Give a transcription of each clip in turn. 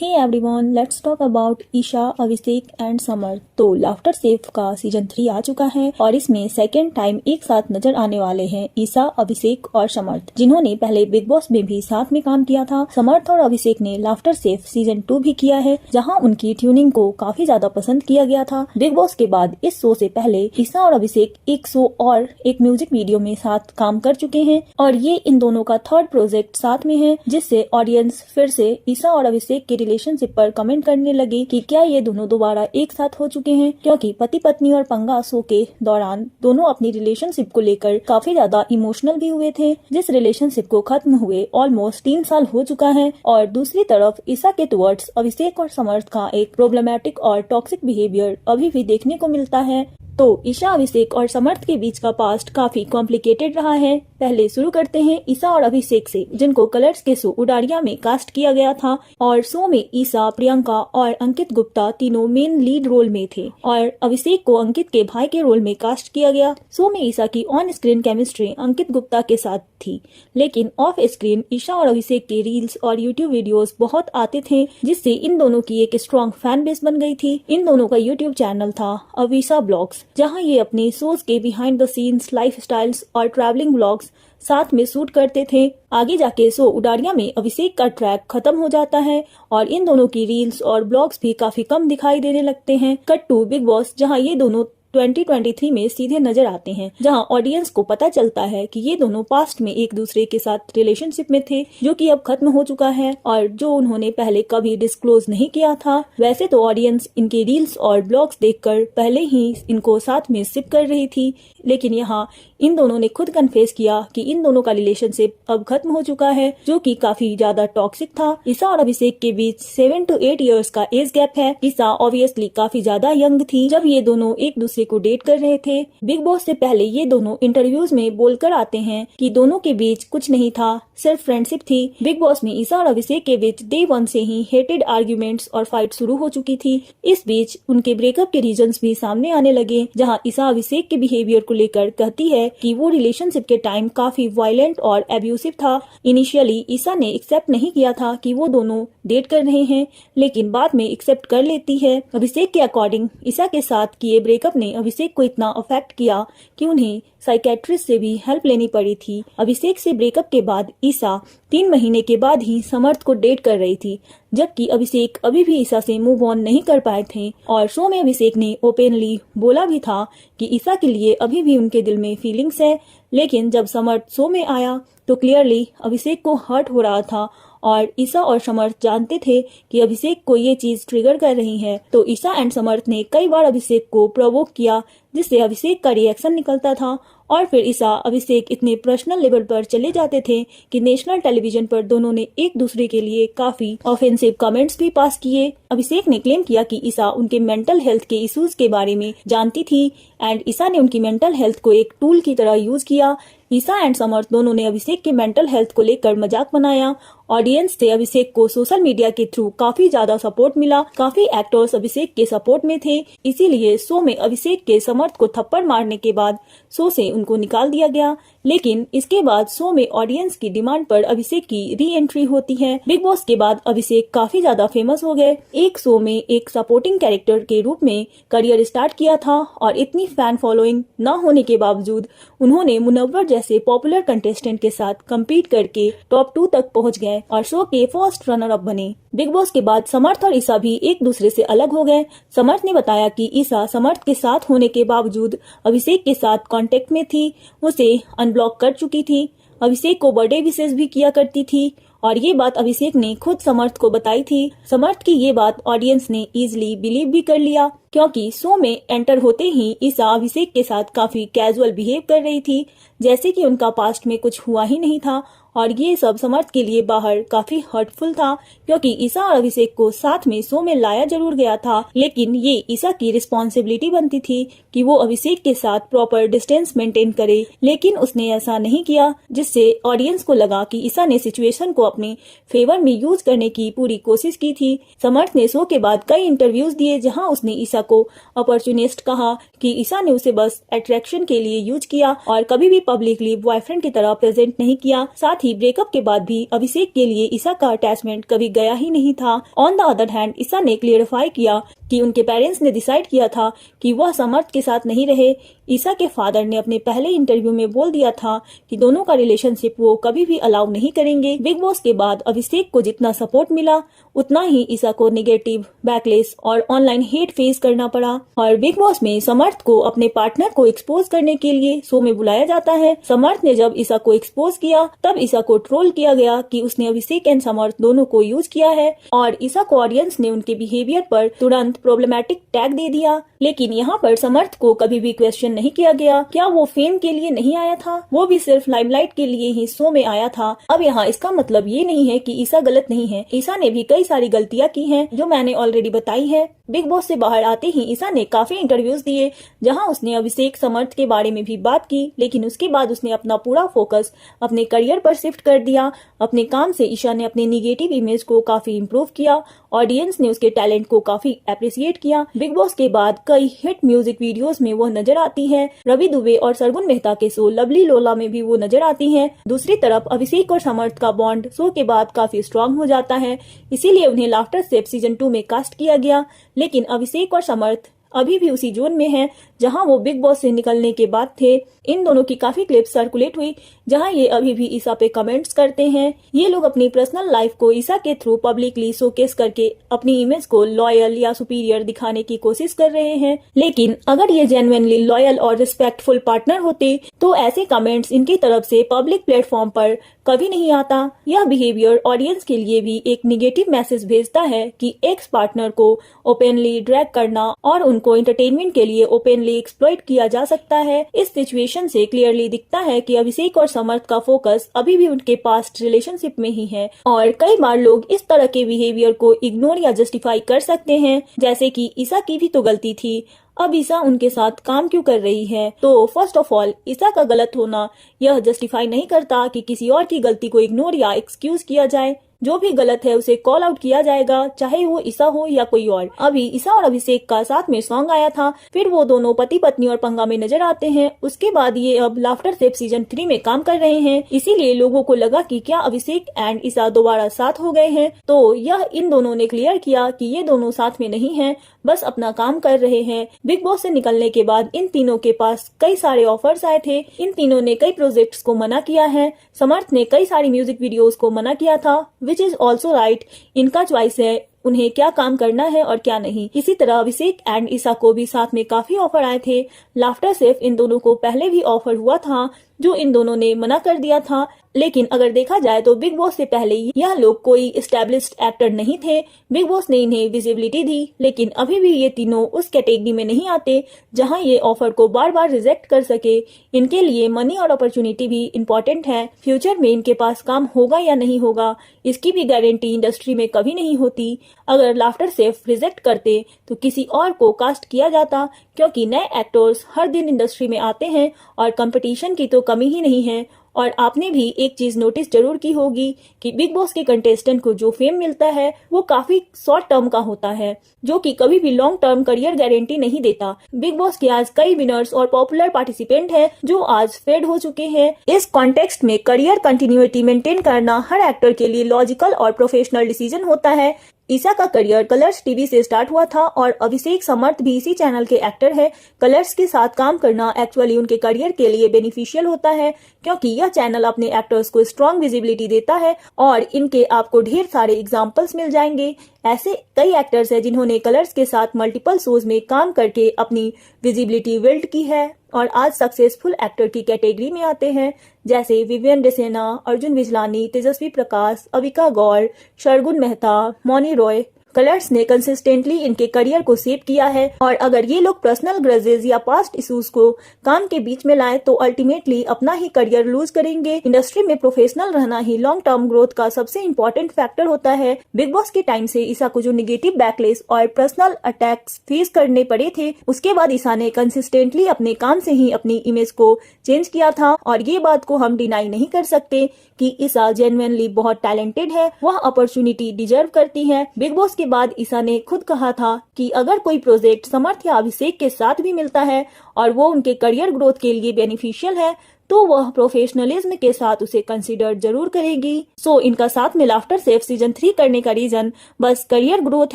Hey everyone, let's talk about Isha, Abhishek and Samar. तो laughter chef का season 3 आ चुका है और इसमें सेकेंड टाइम एक साथ नजर आने वाले हैं ईशा, अभिषेक और समर्थ, जिन्होंने पहले बिग बॉस में भी साथ में काम किया था। समर्थ और अभिषेक ने लाफ्टर सेफ सीजन 2 भी किया है, जहां उनकी ट्यूनिंग को काफी ज्यादा पसंद किया गया था। बिग बॉस के बाद इस शो से पहले ईशा और अभिषेक एक शो और एक म्यूजिक वीडियो में साथ काम कर चुके हैं और ये इन दोनों का थर्ड प्रोजेक्ट साथ में है, जिससे ऑडियंस फिर से ईशा और अभिषेक के रिलेशनशिप पर कमेंट करने लगे कि क्या ये दोनों दोबारा एक साथ हो चुके हैं, क्योंकि पति पत्नी और पंगा शो के दौरान दोनों अपनी रिलेशनशिप को लेकर काफी ज्यादा इमोशनल भी हुए थे, जिस रिलेशनशिप को खत्म हुए ऑलमोस्ट 3 साल हो चुका है। और दूसरी तरफ ईशा के टुवर्ड्स अभिषेक और समर्थ का एक प्रॉब्लमैटिक और टॉक्सिक बिहेवियर अभी भी देखने को मिलता है। तो ईशा, अभिषेक और समर्थ के बीच का पास्ट काफी कॉम्प्लिकेटेड रहा है। पहले शुरू करते हैं ईशा और अभिषेक से, जिनको कलर्स के शो उडारिया में कास्ट किया गया था और शो में ईशा, प्रियंका और अंकित गुप्ता तीनों मेन लीड रोल में थे और अभिषेक को अंकित के भाई के रोल में कास्ट किया गया। शो में ईशा की ऑन स्क्रीन केमिस्ट्री अंकित गुप्ता के साथ थी, लेकिन ऑफ स्क्रीन ईशा और अभिषेक के रील्स और यूट्यूब वीडियोस बहुत आते थे, जिससे इन दोनों की एक स्ट्रॉन्ग फैन बेस बन गई थी। इन दोनों का यूट्यूब चैनल था अविशा ब्लॉग्स, जहां ये अपने शोज के behind the scenes, life styles और ट्रैवलिंग ब्लॉग्स साथ में शूट करते थे। आगे जाके शो उडारिया में अभिषेक का ट्रैक खत्म हो जाता है और इन दोनों की रील्स और ब्लॉग्स भी काफी कम दिखाई देने लगते हैं। कट टू बिग बॉस, जहां ये दोनों 2023 में सीधे नजर आते हैं, जहां ऑडियंस को पता चलता है कि ये दोनों पास्ट में एक दूसरे के साथ रिलेशनशिप में थे, जो कि अब खत्म हो चुका है और जो उन्होंने पहले कभी डिस्क्लोज नहीं किया था। वैसे तो ऑडियंस इनके रील्स और ब्लॉग्स देखकर पहले ही इनको साथ में शिप कर रही थी, लेकिन यहाँ इन दोनों ने खुद कन्फेस किया कि इन दोनों का रिलेशनशिप अब खत्म हो चुका है, जो कि काफी ज्यादा टॉक्सिक था। ईशा और अभिषेक के बीच 7 to 8 इयर्स का एज गैप है। ईशा ऑब्वियसली काफी ज्यादा यंग थी जब ये दोनों एक दूसरे को डेट कर रहे थे। बिग बॉस से पहले ये दोनों इंटरव्यूज में बोलकर आते हैं कि दोनों के बीच कुछ नहीं था, सिर्फ फ्रेंडशिप थी। बिग बॉस में ईशा और अभिषेक के बीच डे 1 से ही हेटेड आर्ग्यूमेंट्स और फाइट शुरू हो चुकी थी। इस बीच उनके ब्रेकअप के रीजंस भी सामने आने लगे, जहां ईशा अभिषेक के बिहेवियर को लेकर कहती है कि वो रिलेशनशिप के टाइम काफी वायलेंट और एब्यूसिव था। इनिशियली ईशा ने एक्सेप्ट नहीं किया था कि वो दोनों डेट कर रहे हैं, लेकिन बाद में एक्सेप्ट कर लेती है। अभिषेक के अकॉर्डिंग ईशा के साथ किए ब्रेकअप ने अभिषेक को इतना अफेक्ट किया कि उन्हें साइकेट्रिस्ट से भी हेल्प लेनी पड़ी थी। अभिषेक से ब्रेकअप के बाद ईशा 3 महीने के बाद ही समर्थ को डेट कर रही थी, जबकि अभिषेक अभी भी ईशा से मूव ऑन नहीं कर पाए थे। और शो में अभिषेक ने ओपनली बोला भी था कि ईशा के लिए अभी भी उनके दिल में फीलिंग्स है, लेकिन जब समर्थ शो में आया तो क्लियरली अभिषेक को हर्ट हो रहा था और ईशा और समर्थ जानते थे कि अभिषेक को ये चीज ट्रिगर कर रही है। तो ईशा एंड समर्थ ने कई बार अभिषेक को प्रोवोक किया, जिससे अभिषेक का रिएक्शन निकलता था और फिर ईशा अभिषेक इतने पर्सनल लेवल पर चले जाते थे कि नेशनल टेलीविजन पर दोनों ने एक दूसरे के लिए काफी ऑफेंसिव कमेंट्स भी पास किए। अभिषेक ने क्लेम किया कि ईशा उनके मेंटल हेल्थ के इश्यूज के बारे में जानती थी एंड ईशा ने उनकी मेंटल हेल्थ को एक टूल की तरह यूज किया। ईशा एंड समर्थ दोनों ने अभिषेक के मेंटल हेल्थ को लेकर मजाक बनाया। ऑडियंस से अभिषेक को सोशल मीडिया के थ्रू काफी ज्यादा सपोर्ट मिला। काफी एक्टर्स अभिषेक के सपोर्ट में थे, इसीलिए शो में अभिषेक के समर्थ को थप्पड़ मारने के बाद शो से उनको निकाल दिया गया। लेकिन इसके बाद शो में ऑडियंस की डिमांड पर अभिषेक की री एंट्री होती है। बिग बॉस के बाद अभिषेक काफी ज्यादा फेमस हो गए। एक शो में एक सपोर्टिंग कैरेक्टर के रूप में करियर स्टार्ट किया था और इतनी फैन फॉलोइंग न होने के बावजूद उन्होंने मुनव्वर जैसे पॉपुलर कंटेस्टेंट के साथ कम्पीट करके टॉप 2 तक पहुँच गए और शो के फर्स्ट रनर अप बने। बिग बॉस के बाद समर्थ और ईशा भी एक दूसरे से अलग हो गए। समर्थ ने बताया कि ईशा समर्थ के साथ होने के बावजूद अभिषेक के साथ कांटेक्ट में थी, उसे अनब्लॉक कर चुकी थी, अभिषेक को बर्थडे विशेष भी किया करती थी और ये बात अभिषेक ने खुद समर्थ को बताई थी। समर्थ की ये बात ऑडियंस ने इजीली बिलीव भी कर लिया, क्योंकि शो में एंटर होते ही ईशा अभिषेक के साथ काफी कैजुअल बिहेव कर रही थी, जैसे कि उनका पास्ट में कुछ हुआ ही नहीं था। और ये सब समर्थ के लिए बाहर काफी हर्टफुल था, क्योंकि ईशा और अभिषेक को साथ में शो में लाया जरूर गया था, लेकिन ये ईशा की रिस्पॉन्सिबिलिटी बनती थी कि वो अभिषेक के साथ प्रॉपर डिस्टेंस मेंटेन करे, लेकिन उसने ऐसा नहीं किया, जिससे ऑडियंस को लगा कि ईशा ने सिचुएशन को अपने फेवर में यूज करने की पूरी कोशिश की थी। समर्थ ने शो के बाद कई इंटरव्यूज दिए, जहाँ उसने ईशा को अपॉर्चुनिस्ट कहा कि ईशा ने उसे बस अट्रैक्शन के लिए यूज किया और कभी भी पब्लिकली बॉयफ्रेंड की तरह प्रेजेंट नहीं किया। साथ साथ ही ब्रेकअप के बाद भी अभिषेक के लिए ईशा का अटैचमेंट कभी गया ही नहीं था। On the other hand Isha ने क्लियरिफाई किया कि उनके पेरेंट्स ने डिसाइड किया था कि वह समर्थ के साथ नहीं रहे। ईशा के फादर ने अपने पहले इंटरव्यू में बोल दिया था कि दोनों का रिलेशनशिप वो कभी भी अलाउ नहीं करेंगे। बिग बॉस के बाद अभिषेक को जितना सपोर्ट मिला उतना ही ईशा को नेगेटिव, बैकलेस और ऑनलाइन हेट फेस करना पड़ा। और बिग बॉस में समर्थ को अपने पार्टनर को एक्सपोज करने के लिए शो में बुलाया जाता है। समर्थ ने जब ईशा को एक्सपोज किया तब ईशा को ट्रोल किया गया कि उसने अभिषेक एंड समर्थ दोनों को यूज किया है और ईशा को ऑडियंस ने उनके बिहेवियर पर तुरंत प्रॉब्लमैटिक टैग दे दिया। लेकिन यहाँ पर समर्थ को कभी भी क्वेश्चन नहीं किया गया। क्या वो फेम के लिए नहीं आया था? वो भी सिर्फ लाइमलाइट के लिए ही शो में आया था। अब यहाँ इसका मतलब ये नहीं है कि ईशा गलत नहीं है। ईशा ने भी कई सारी गलतियाँ की हैं जो मैंने ऑलरेडी बताई है। बिग बॉस से बाहर आते ही ईशा ने काफी इंटरव्यूज दिए जहां उसने अभिषेक, समर्थ के बारे में भी बात की, लेकिन उसके बाद उसने अपना पूरा फोकस अपने करियर पर शिफ्ट कर दिया। अपने काम से ईशा ने अपने निगेटिव इमेज को काफी इम्प्रूव किया। ऑडियंस ने उसके टैलेंट को काफी अप्रिशिएट किया। बिग बॉस के बाद कई हिट म्यूजिक वीडियोस में वो नजर आती है। रवि दुबे और सरगुन मेहता के शो लवली लोला में भी वो नजर आती हैं। दूसरी तरफ अभिषेक और समर्थ का बॉन्ड शो के बाद काफी स्ट्रांग हो जाता है, इसीलिए उन्हें लाफ्टर शेफ सीजन 2 में कास्ट किया गया। लेकिन अभिषेक और समर्थ अभी भी उसी जोन में हैं जहां वो बिग बॉस से निकलने के बाद थे। इन दोनों की काफी क्लिप्स सर्कुलेट हुई जहां ये अभी भी ईशा पे कमेंट्स करते हैं। ये लोग अपनी पर्सनल लाइफ को ईशा के थ्रू पब्लिकली शोकेस करके अपनी इमेज को लॉयल या सुपीरियर दिखाने की कोशिश कर रहे हैं। लेकिन अगर ये जेन्युइनली लॉयल और रिस्पेक्टफुल पार्टनर होते तो ऐसे कमेंट्स इनकी तरफ से पब्लिक प्लेटफॉर्म पर कभी नहीं आता। यह बिहेवियर ऑडियंस के लिए भी एक निगेटिव मैसेज भेजता है कि एक्स पार्टनर को ओपनली ड्रैग करना और उनको एंटरटेनमेंट के लिए ओपनली एक्सप्लॉइट किया जा सकता है। इस सिचुएशन से क्लियरली दिखता है कि अभिषेक और समर्थ का फोकस अभी भी उनके पास्ट रिलेशनशिप में ही है और कई बार लोग इस तरह के बिहेवियर को इग्नोर या जस्टिफाई कर सकते हैं, जैसे कि ईशा की भी तो गलती थी, अब ईशा उनके साथ काम क्यों कर रही है। तो फर्स्ट ऑफ ऑल ईशा का गलत होना यह जस्टिफाई नहीं करता कि किसी और की गलती को इग्नोर या एक्सक्यूज किया जाए। जो भी गलत है उसे कॉल आउट किया जाएगा, चाहे वो ईशा हो या कोई और। अभी ईशा और अभिषेक का साथ में सॉन्ग आया था, फिर वो दोनों पति पत्नी और पंगा में नजर आते हैं। उसके बाद ये अब लाफ्टर शेफ सीजन 3 में काम कर रहे हैं, इसीलिए लोगों को लगा कि क्या अभिषेक एंड ईशा दोबारा साथ हो गए हैं। तो यह इन दोनों ने क्लियर किया कि ये दोनों साथ में नहीं है, बस अपना काम कर रहे हैं। बिग बॉस से निकलने के बाद इन तीनों के पास कई सारे ऑफर्स आए थे। इन तीनों ने कई प्रोजेक्ट्स को मना किया है। समर्थ ने कई सारी म्यूजिक वीडियोस को मना किया था, विच इज ऑल्सो राइट। इनका चॉइस है उन्हें क्या काम करना है और क्या नहीं। इसी तरह अभिषेक एंड ईशा को भी साथ में काफी ऑफर आए थे। लाफ्टर शेफ इन दोनों को पहले भी ऑफर हुआ था जो इन दोनों ने मना कर दिया था। लेकिन अगर देखा जाए तो बिग बॉस से पहले यह लोग कोई एस्टेब्लिश्ड एक्टर नहीं थे। बिग बॉस ने इन्हें विजिबिलिटी दी, लेकिन अभी भी ये तीनों उस कैटेगरी में नहीं आते जहां ये ऑफर को बार बार रिजेक्ट कर सके। इनके लिए मनी और अपॉर्चुनिटी भी इम्पोर्टेंट है। फ्यूचर में इनके पास काम होगा या नहीं होगा इसकी भी गारंटी इंडस्ट्री में कभी नहीं होती। अगर लाफ्टर शेफ रिजेक्ट करते तो किसी और को कास्ट किया जाता, क्योंकि नए एक्टर्स हर दिन इंडस्ट्री में आते हैं और कंपटीशन की तो कमी ही नहीं है। और आपने भी एक चीज नोटिस जरूर की होगी कि बिग बॉस के कंटेस्टेंट को जो फेम मिलता है वो काफी शॉर्ट टर्म का होता है, जो कि कभी भी लॉन्ग टर्म करियर गारंटी नहीं देता। बिग बॉस के आज कई विनर्स और पॉपुलर पार्टिसिपेंट हैं जो आज फेड हो चुके हैं। इस कॉन्टेक्स्ट में करियर कंटिन्यूटी मेंटेन करना हर एक्टर के लिए लॉजिकल और प्रोफेशनल डिसीजन होता है। ईशा का करियर कलर्स टीवी से स्टार्ट हुआ था और अभिषेक समर्थ भी इसी चैनल के एक्टर है। कलर्स के साथ काम करना एक्चुअली उनके करियर के लिए बेनिफिशियल होता है, क्योंकि यह चैनल अपने एक्टर्स को स्ट्रॉन्ग विजिबिलिटी देता है और इनके आपको ढेर सारे एग्जाम्पल्स मिल जाएंगे। ऐसे कई एक्टर्स हैं जिन्होंने कलर्स के साथ मल्टीपल शोज में काम करके अपनी विजिबिलिटी बिल्ड की है और आज सक्सेसफुल एक्टर की कैटेगरी में आते हैं, जैसे विवियन डेसेना, अर्जुन विजलानी, तेजस्वी प्रकाश, अविका गौर, शरगुन मेहता, मौनी रॉय। कलर्स ने कंसिस्टेंटली इनके करियर को सेव किया है और अगर ये लोग पर्सनल ग्रजेस या पास्ट इश्यूज को काम के बीच में लाए तो अल्टीमेटली अपना ही करियर लूज करेंगे। इंडस्ट्री में प्रोफेशनल रहना ही लॉन्ग टर्म ग्रोथ का सबसे इम्पोर्टेंट फैक्टर होता है। बिग बॉस के टाइम से ईशा को जो निगेटिव बैकलेस और पर्सनल अटैक्स फेस करने पड़े थे, उसके बाद ईशा ने कंसिस्टेंटली अपने काम से ही अपनी इमेज को चेंज किया था और ये बात को हम डिनाई नहीं कर सकते कि ईशा जेन्युइनली बहुत टैलेंटेड है, वह अपॉर्चुनिटी डिजर्व करती है। बिग बॉस के बाद ईशा ने खुद कहा था कि अगर कोई प्रोजेक्ट समर्थ या अभिषेक के साथ भी मिलता है और वो उनके करियर ग्रोथ के लिए बेनिफिशियल है तो वह प्रोफेशनलिज्म के साथ उसे कंसिडर जरूर करेगी। सो इनका साथ में लाफ्टर सेफ सीजन 3 करने का रीजन बस करियर ग्रोथ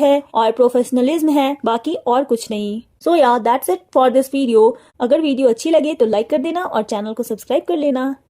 है और प्रोफेशनलिज्म है, बाकी और कुछ नहीं। सो या that's it for this video. अगर वीडियो अच्छी लगे तो लाइक कर देना और चैनल को सब्सक्राइब कर लेना।